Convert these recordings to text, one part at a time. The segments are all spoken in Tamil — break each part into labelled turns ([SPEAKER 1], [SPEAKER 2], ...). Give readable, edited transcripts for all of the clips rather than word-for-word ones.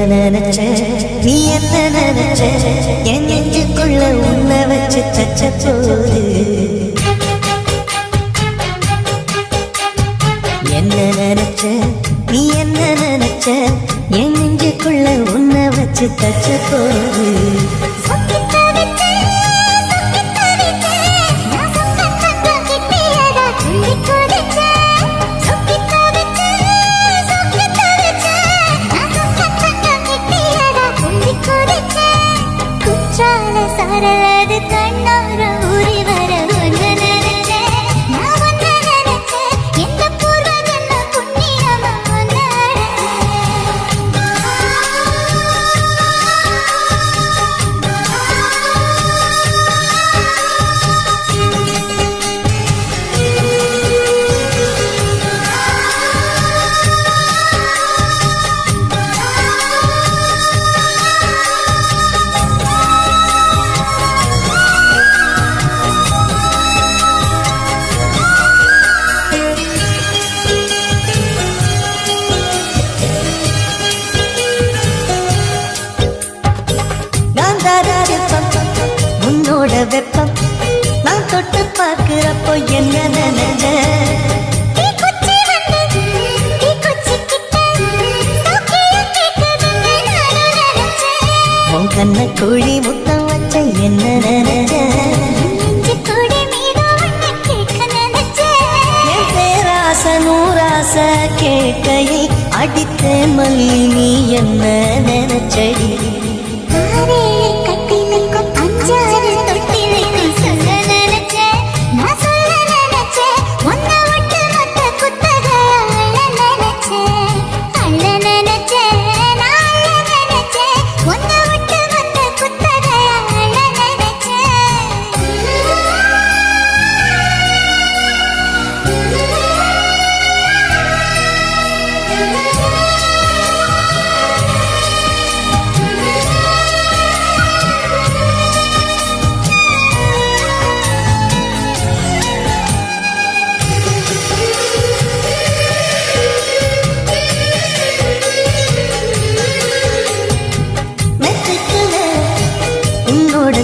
[SPEAKER 1] நினைச்ச நீ என்ன நினைச்ச என் நெஞ்சுக்குள்ள உன்னை வச்சு தச்ச போது என்ன நினைச்ச நீ என்ன நினைச்ச என் நெஞ்சுக்குள்ள உன்னை வச்சு தச்ச போது
[SPEAKER 2] சரளது கண்ணார ஊறி வர ஒன்று நினைச்சே நான் ஒன்று நினைச்சே எந்த பூர்வ ஜன்ம புண்ணியமா ஒன்று
[SPEAKER 1] உன்னோட வெப்பம் நான் தொட்டு பார்க்கிறப்போ என்ன நினைச்ச உன் கண்ண கோழி முத்தம் வச்ச என்ன நினைச்ச என் பேராச நூராச கேட்கையை அடித்த மல்லி நீ என்ன நினைச்சடி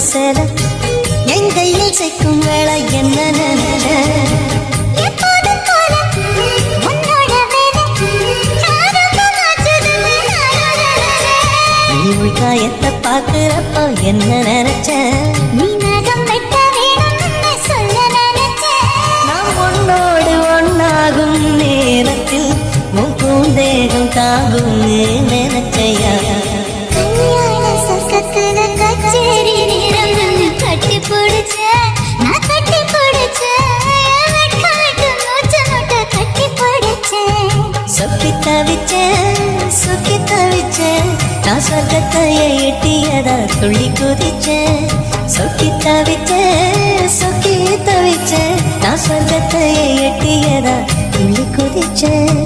[SPEAKER 1] சேல என் கையில் சேர்க்கும் வேலை என்ன நினைச்ச நீ உள்காயத்தை பார்க்கிறப்போ என்ன நினைச்ச நான் உன்னோடு ஒன்னாகும் நேரத்தில் உன் பூந்தேகம் தாகும் நினைச்சையா கட்டி பிடிச்ச நான் கட்டி பிடிச்ச கட்டி பிடிச்சேன் சொக்கி தவிச்சேன் சொக்கி தவிச்சேன் நான் சொர்க்கத்தையே எட்டியதா துள்ளி குதிச்சேன் சொக்கி தவிச்சேன் சொக்கி தவிச்சேன் நான் சொர்க்கத்தையே எட்டியதா துள்ளி குதிச்சேன்